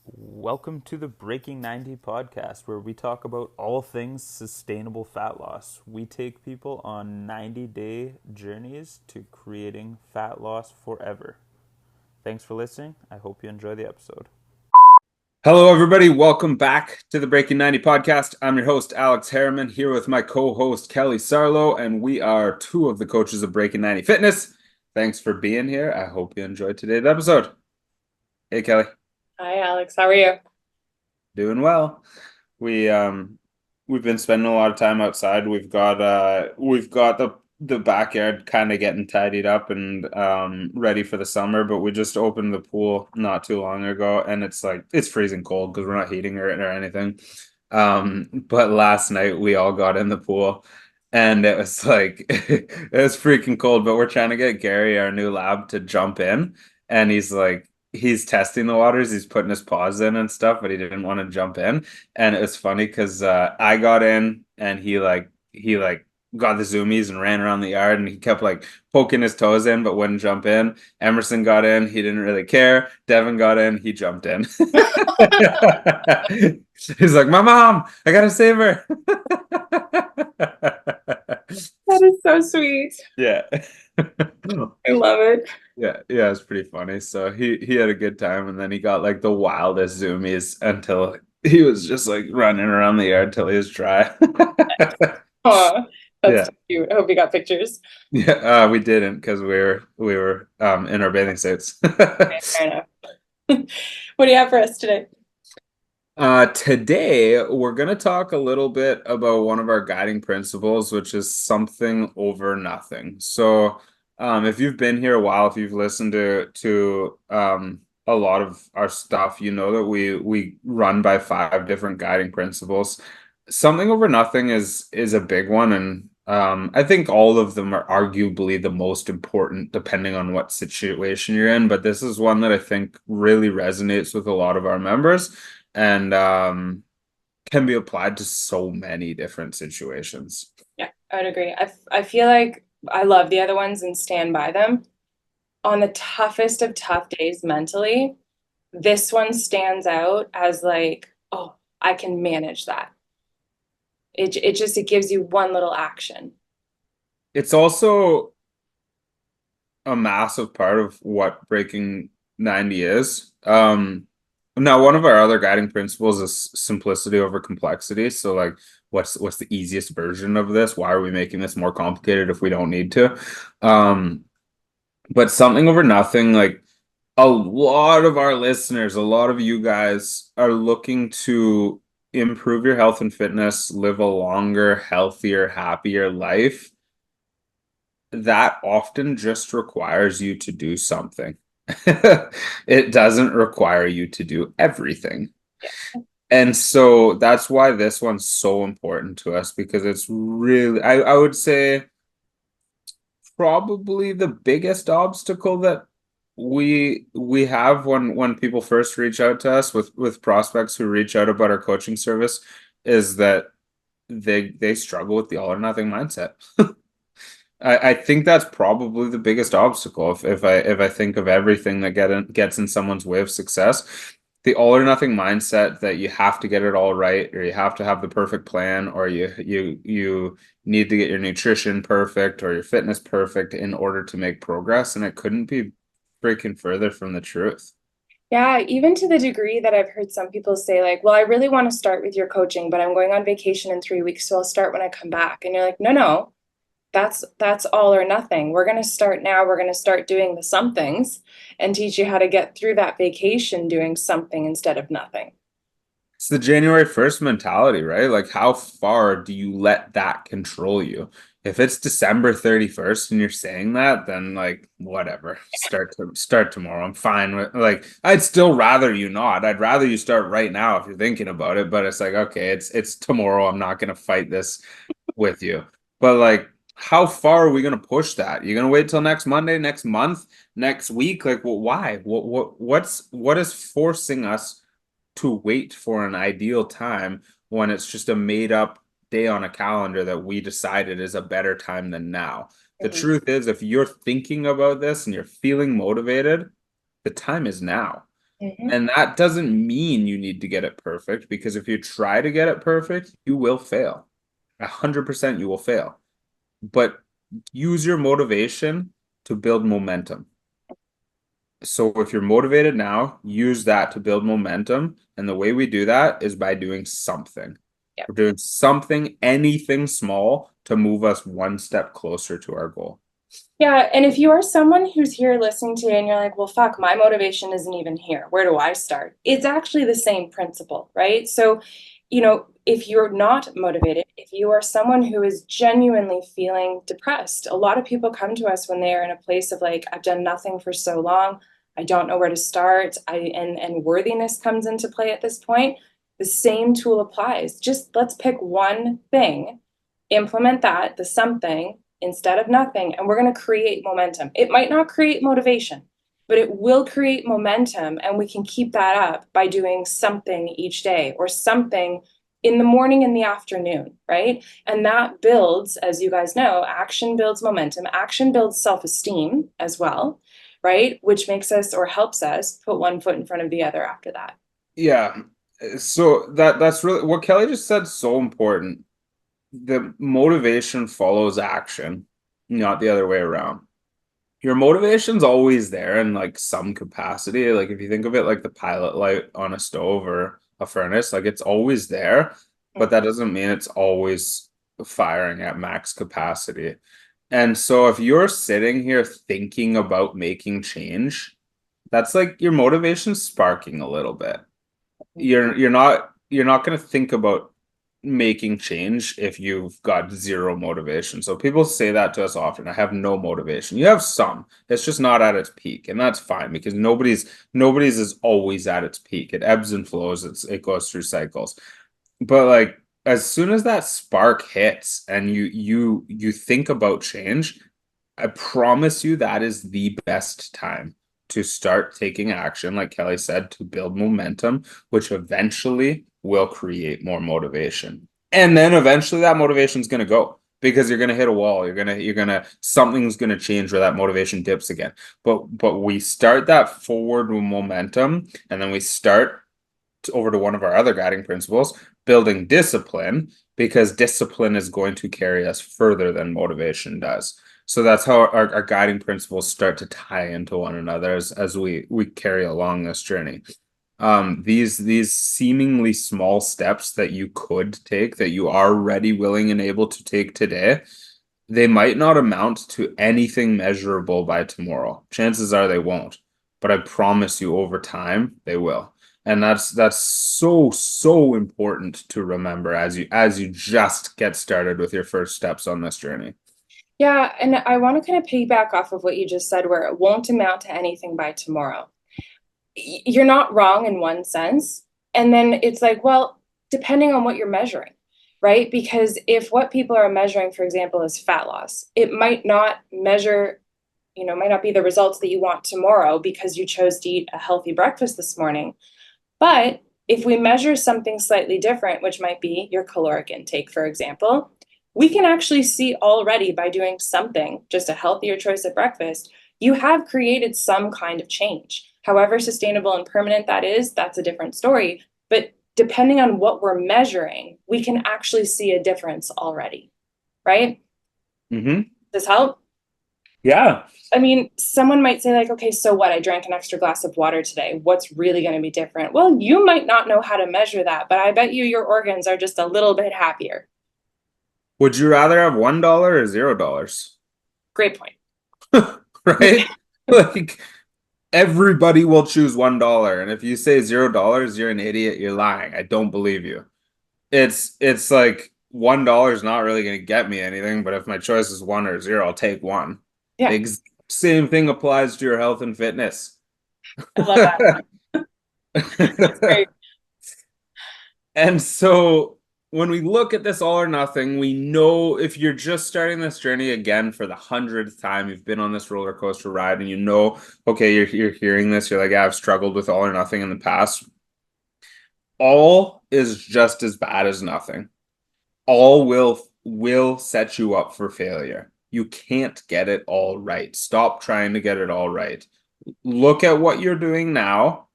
Welcome to the Breaking 90 podcast, where we talk about all things sustainable fat loss. We take people on 90-day journeys to creating fat loss forever. Thanks for listening. I hope you enjoy the episode. Hello, everybody. Welcome back to the Breaking 90 podcast. I'm your host, Alex Harriman, here with my co-host, Kelly Sarlo, and we are two of the coaches of Breaking 90 Fitness. Thanks for being here. I hope you enjoyed today's episode. Hey, Kelly. Hi, Alex. How are you? Doing well. We've been spending a lot of time outside. We've got the backyard kind of getting tidied up and ready for the summer, but we just opened the pool not too long ago, and it's freezing cold because we're not heating it or anything. But last night we all got in the pool, and it was it was freaking cold, but we're trying to get Gary, our new lab, to jump in, and he's testing the waters, he's putting his paws in and stuff, but he didn't want to jump in. And it was funny because I got in, and he got the zoomies and ran around the yard, and he kept poking his toes in but wouldn't jump in. Emerson got in, he didn't really care. Devin got in, he jumped in. He's like, my mom, I gotta save her. That is so sweet. Yeah. I love it. Yeah, it's pretty funny. So he had a good time, and then he got the wildest zoomies until he was just running around the yard till he was dry. Aw, that's Yeah. cute. I hope you got pictures. Yeah, we didn't because we were in our bathing suits. Okay, fair enough. What do you have for us today? Today we're gonna talk a little bit about one of our guiding principles, which is something over nothing. So, if you've been here a while, if you've listened to a lot of our stuff, you know that we run by 5 different guiding principles. Something over nothing is a big one, and I think all of them are arguably the most important depending on what situation you're in, but this is one that I think really resonates with a lot of our members, and can be applied to so many different situations. Yeah, I would agree. I feel like I love the other ones and stand by them. On the toughest of tough days mentally, this one stands out as oh, I can manage that. It gives you one little action. It's also a massive part of what Breaking 90 is. Now, one of our other guiding principles is simplicity over complexity. So, what's the easiest version of this? Why are we making this more complicated if we don't need to? But something over nothing, a lot of our listeners, a lot of you guys are looking to improve your health and fitness, live a longer, healthier, happier life. That often just requires you to do something. It doesn't require you to do everything. And so that's why this one's so important to us, because it's really, I would say, probably the biggest obstacle that we have when people first reach out to us with prospects who reach out about our coaching service, is that they struggle with the all or nothing mindset. I think that's probably the biggest obstacle. If I think of everything that gets in someone's way of success, the all or nothing mindset that you have to get it all right, or you have to have the perfect plan, or you need to get your nutrition perfect or your fitness perfect in order to make progress, and it couldn't be freaking further from the truth. Yeah, even to the degree that I've heard some people say well, I really want to start with your coaching, but I'm going on vacation in 3 weeks, so I'll start when I come back. And you're like, no. That's all or nothing. We're going to start now. We're going to start doing the somethings and teach you how to get through that vacation doing something instead of nothing. It's the January 1st mentality, right? How far do you let that control you? If it's December 31st and you're saying that, then whatever. Start tomorrow. I'm fine with I'd still rather you not. I'd rather you start right now if you're thinking about it, but it's okay, it's tomorrow. I'm not going to fight this with you. But how far are we going to push that? You're going to wait till next Monday, next month, next week? Why? What is forcing us to wait for an ideal time when it's just a made up day on a calendar that we decided is a better time than now. The Mhm. truth is, if you're thinking about this and you're feeling motivated, the time is now. Mhm. And that doesn't mean you need to get it perfect, because if you try to get it perfect, you will fail. 100% you will fail. But use your motivation to build momentum. So if you're motivated now, use that to build momentum. And the way we do that is by doing something. Yep. We're doing something, anything small, to move us one step closer to our goal. Yeah, and if you are someone who's here listening to you and you're like, well, fuck, my motivation isn't even here. Where do I start? It's actually the same principle, right? So, if you're not motivated, if you are someone who is genuinely feeling depressed, a lot of people come to us when they are in a place of like, I've done nothing for so long. I don't know where to start. And worthiness comes into play at this point. The same tool applies. Just let's pick one thing, implement that, the something, instead of nothing, and we're going to create momentum. It might not create motivation, but it will create momentum, and we can keep that up by doing something each day or something in the morning and the afternoon, right? And that builds, as you guys know, action builds momentum, action builds self-esteem as well, right? Which makes us or helps us put one foot in front of the other after that. Yeah. So that's really what Kelly just said, so important. The motivation follows action, not the other way around. Your motivation's always there in like some capacity. Like if you think of it like the pilot light on a stove or a furnace, like it's always there, but that doesn't mean it's always firing at max capacity. And so if you're sitting here thinking about making change, that's like your motivation sparking a little bit. You're not going to think about making change if you've got zero motivation. So people say that to us often. I have no motivation. You have some. It's just not at its peak, and that's fine, because nobody's is always at its peak. It ebbs and flows. It goes through cycles. But like as soon as that spark hits and you think about change, I promise you that is the best time to start taking action, like Kelly said, to build momentum, which eventually will create more motivation. And then eventually that motivation is going to go, because you're going to hit a wall. Something's going to change where that motivation dips again. But we start that forward momentum, and then we start over to one of our other guiding principles, building discipline, because discipline is going to carry us further than motivation does. So that's how our guiding principles start to tie into one another as we carry along this journey. These seemingly small steps that you could take, that you are ready, willing, and able to take today, they might not amount to anything measurable by tomorrow. Chances are they won't, but I promise you over time they will. And that's so important to remember as you just get started with your first steps on this journey. Yeah, and I want to kind of piggyback off of what you just said, where it won't amount to anything by tomorrow. You're not wrong in one sense. And then it's like, well, depending on what you're measuring, right? Because if what people are measuring, for example, is fat loss, it might not measure, might not be the results that you want tomorrow because you chose to eat a healthy breakfast this morning. But if we measure something slightly different, which might be your caloric intake, for example, we can actually see already by doing something, just a healthier choice at breakfast, you have created some kind of change. However sustainable and permanent that is, that's a different story. But depending on what we're measuring, we can actually see a difference already, right? Mm-hmm. Does this help? Yeah. I mean, someone might say like, okay, so what? I drank an extra glass of water today. What's really going to be different? Well, you might not know how to measure that, but I bet you your organs are just a little bit happier. Would you rather have $1 or $0? Great point. Right? Like everybody will choose $1. And if you say $0, you're an idiot, you're lying. I don't believe you. It's like $1 is not really going to get me anything, but if my choice is 1 or 0, I'll take 1. Yeah. The same thing applies to your health and fitness. I love that. That's great. And so when we look at this all or nothing, we know if you're just starting this journey again for the 100th time, you've been on this roller coaster ride, and okay, you're hearing this, you're like, yeah, I've struggled with all or nothing in the past. All is just as bad as nothing. all will set you up for failure. You can't get it all right. Stop trying to get it all right. Look at what you're doing now.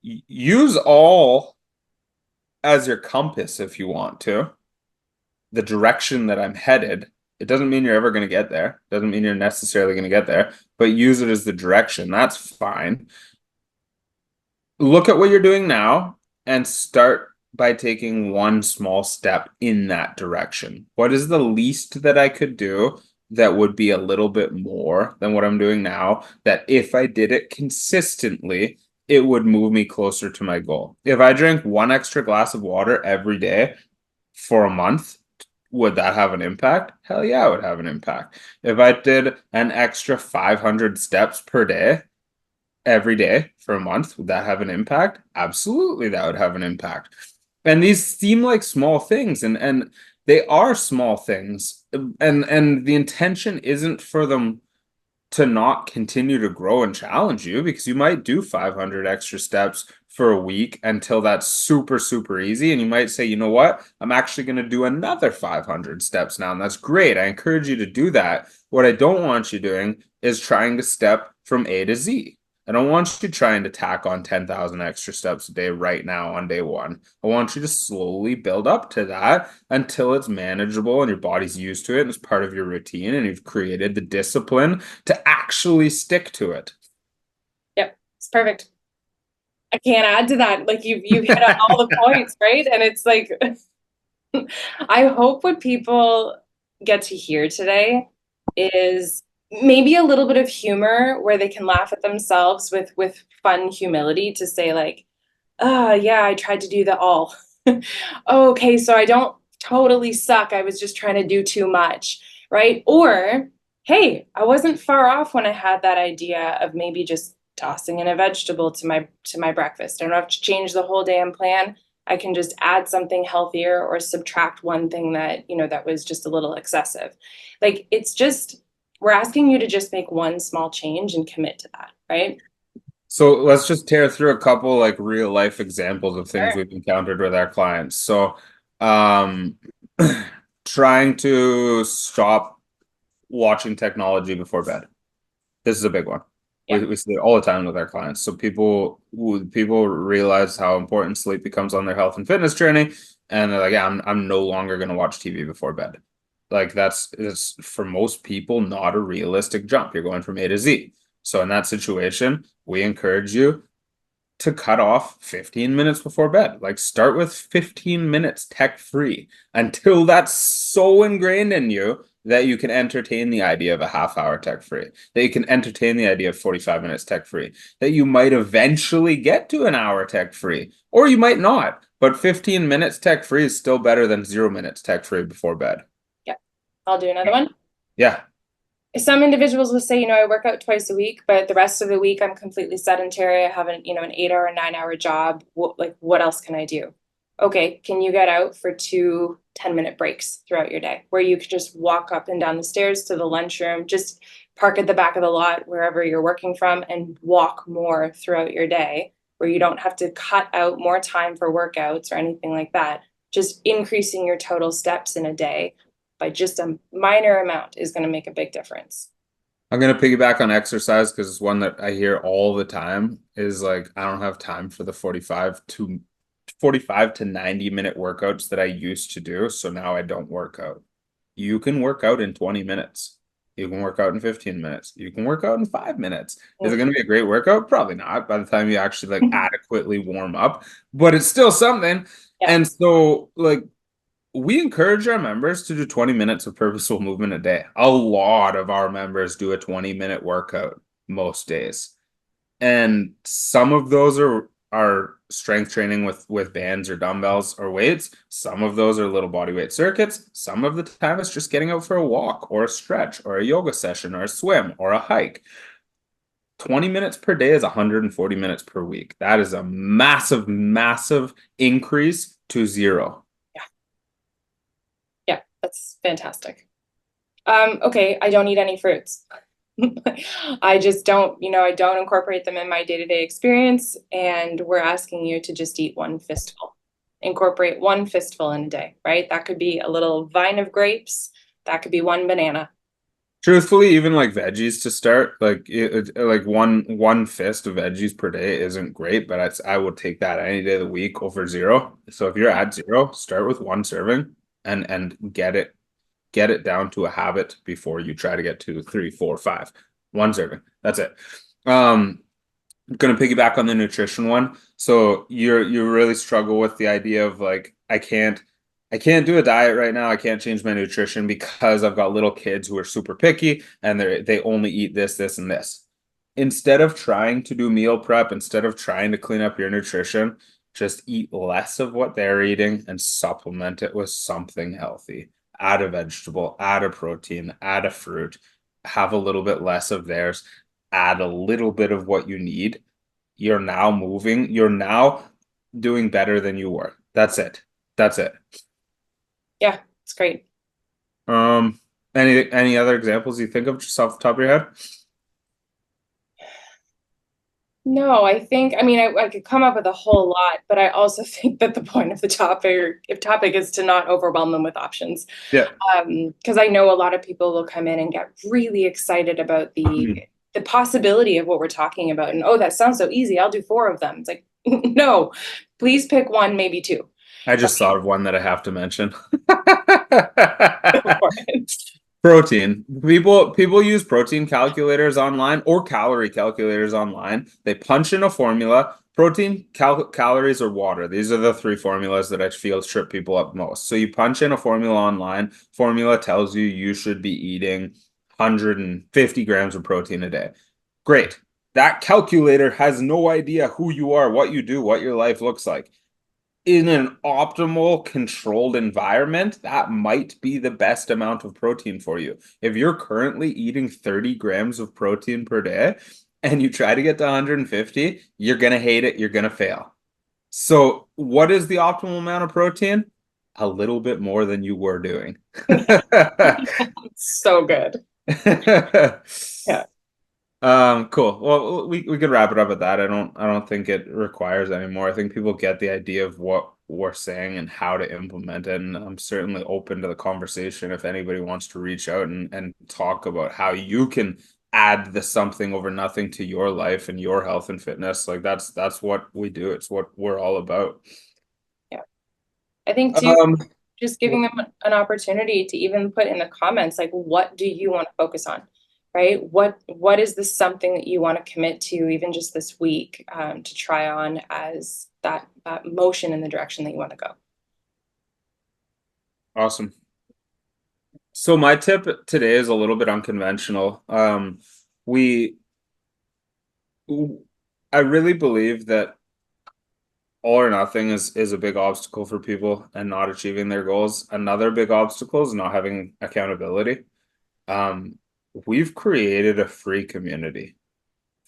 Use all as your compass if you want to. The direction that I'm headed. It doesn't mean you're ever going to get there. Doesn't mean you're necessarily going to get there, but use it as the direction. That's fine. Look at what you're doing now and start by taking one small step in that direction. What is the least that I could do that would be a little bit more than what I'm doing now? That if I did it consistently, it would move me closer to my goal. If I drank one extra glass of water every day for a month, would that have an impact? Hell yeah, it would have an impact. If I did an extra 500 steps per day every day for a month, would that have an impact? Absolutely, that would have an impact. And these seem like small things, and they are small things. And the intention isn't for them to not continue to grow and challenge you, because you might do 500 extra steps for a week until that's super, super easy. And you might say, you know what? I'm actually going to do another 500 steps now. And that's great. I encourage you to do that. What I don't want you doing is trying to step from A to Z. I don't want you trying to tack on 10,000 extra steps a day right now on day one. I want you to slowly build up to that until it's manageable and your body's used to it and it's part of your routine and you've created the discipline to actually stick to it. Yep, it's perfect. I can't add to that. Like you've hit on all the points, right? And it's like I hope what people get to hear today is maybe a little bit of humor where they can laugh at themselves with fun humility to say like, oh yeah, I tried to do the all. Okay, so I don't totally suck. I was just trying to do too much, right? Or, hey, I wasn't far off when I had that idea of maybe just tossing in a vegetable to my breakfast. I don't have to change the whole damn plan. I can just add something healthier or subtract one thing that, that was just a little excessive. Like it's just we're asking you to just make one small change and commit to that, right? So let's just tear through a couple like real life examples of things Sure. we've encountered with our clients. So, um, trying to stop watching technology before bed. This is a big one. Yeah. We see it all the time with our clients. So people realize how important sleep becomes on their health and fitness journey, and they're like, yeah, I'm no longer going to watch TV before bed. Like it's for most people not a realistic jump. You're going from A to Z. So in that situation, we encourage you to cut off 15 minutes before bed. Like start with 15 minutes tech free until that's so ingrained in you that you can entertain the idea of a half hour tech free, that you can entertain the idea of 45 minutes tech free, that you might eventually get to an hour tech free, or you might not. But 15 minutes tech free is still better than 0 minutes tech free before bed. Yeah. I'll do another one. Yeah. Some individuals will say, I work out twice a week, but the rest of the week I'm completely sedentary. I have an 8-hour, 9-hour job. What else can I do? Okay, can you get out for 2 10-minute breaks throughout your day where you could just walk up and down the stairs to the lunchroom, just park at the back of the lot wherever you're working from and walk more throughout your day where you don't have to cut out more time for workouts or anything like that. Just increasing your total steps in a day by just a minor amount is going to make a big difference. I'm going to piggyback on exercise because it's one that I hear all the time is like, I don't have time for the 45 to 90 minute workouts that I used to do. So now I don't work out. You can work out in 20 minutes. You can work out in 15 minutes. You can work out in 5 minutes. Is it going to be a great workout? Probably not by the time you actually like adequately warm up, but it's still something. Yeah. And so like, we encourage our members to do 20 minutes of purposeful movement a day. A lot of our members do a 20-minute workout most days. And some of those are strength training with bands or dumbbells or weights. Some of those are little body weight circuits. Some of the time it's just getting out for a walk or a stretch or a yoga session or a swim or a hike. 20 minutes per day is 140 minutes per week. That is a massive, massive increase to zero. Yeah, that's fantastic. Okay, I don't eat any fruits. I just don't, I don't incorporate them in my day-to-day experience, and we're asking you to just eat one fistful. incorporate one fistful in a day, right? That could be a little vine of grapes. That could be one banana. Truthfully, even like veggies to start, like one fist of veggies per day isn't great, but I would take that any day of the week over zero. So if you're at zero, start with one serving and get it down to a habit before you try to get to 3, 4, 5. One serving. That's it. I'm gonna piggyback on the nutrition one. So you really struggle with the idea of like I can't do a diet right now. I can't change my nutrition because I've got little kids who are super picky and they only eat this, this, and this. Instead of trying to do meal prep, instead of trying to clean up your nutrition, just eat less of what they're eating and supplement it with something healthy. Add a vegetable, add a protein, add a fruit, have a little bit less of theirs, add a little bit of what you need. You're now doing better than you were. That's it. That's it. Yeah, it's great. Any other examples you think of just off the top of your head? No, I think, I mean, I could come up with a whole lot, but I also think that the point of the topic is to not overwhelm them with options. Yeah. Because I know a lot of people will come in and get really excited about the possibility of what we're talking about. And, oh, that sounds so easy. I'll do 4 of them. It's like, no, please pick one, maybe 2. I just thought of one that I have to mention. Protein. People use protein calculators online or calorie calculators online. They punch in a formula. Protein, calories, or water. These are the 3 formulas that I feel trip people up most. So you punch in a formula online. Formula tells you you should be eating 150 grams of protein a day. Great. That calculator has no idea who you are, what you do, what your life looks like. In an optimal controlled environment, that might be the best amount of protein for you. If you're currently eating 30 grams of protein per day and you try to get to 150, you're going to hate it. You're going to fail. So what is the optimal amount of protein? A little bit more than you were doing. So good. Yeah. Cool. Well, we could wrap it up at that. I don't think it requires any more. I think people get the idea of what we're saying and how to implement it. And I'm certainly open to the conversation if anybody wants to reach out and talk about how you can add the something over nothing to your life and your health and fitness. Like that's what we do. It's what we're all about. Yeah. I think too, just giving them an opportunity to even put in the comments, like, what do you want to focus on? Right? What is this something that you want to commit to even just this week to try on as that motion in the direction that you want to go? Awesome. So my tip today is a little bit unconventional. I really believe that all or nothing is a big obstacle for people and not achieving their goals. Another big obstacle is not having accountability. We've created a free community,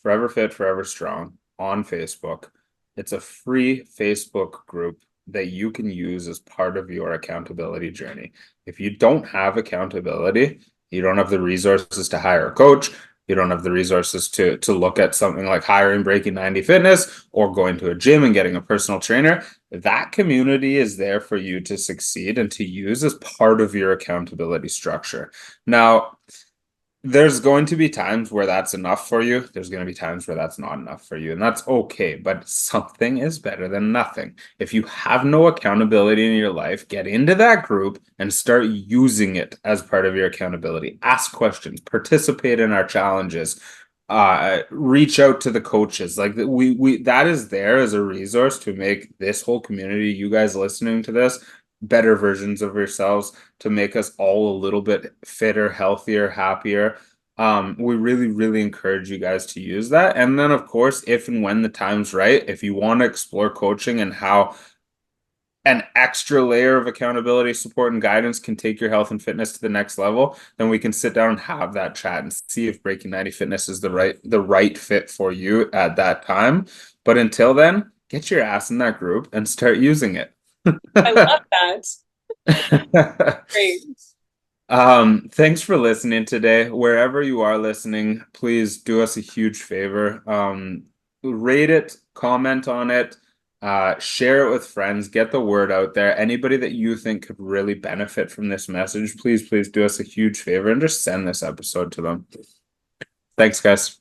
Forever Fit, Forever Strong, on Facebook. It's a free Facebook group that you can use as part of your accountability journey. If you don't have accountability, you don't have the resources to hire a coach, you don't have the resources to look at something like hiring Breaking 90 Fitness or going to a gym and getting a personal trainer, that community is there for you to succeed and to use as part of your accountability structure. Now, there's going to be times where that's enough for you. There's going to be times where that's not enough for you, and that's okay. But something is better than nothing. If you have no accountability in your life, get into that group and start using it as part of your accountability. Ask questions, participate in our challenges, reach out to the coaches. Like we that is there as a resource to make this whole community, you guys listening to this, better versions of yourselves, to make us all a little bit fitter, healthier, happier. We really, really encourage you guys to use that. And then, of course, if and when the time's right, if you want to explore coaching and how an extra layer of accountability, support, and guidance can take your health and fitness to the next level, then we can sit down and have that chat and see if Breaking 90 Fitness is the right fit for you at that time. But until then, get your ass in that group and start using it. I love that. Great. Thanks for listening today. Wherever you are listening, please do us a huge favor. Rate it, comment on it, Share it with friends, get the word out there. Anybody that you think could really benefit from this message, please do us a huge favor and just send this episode to them. Thanks, guys.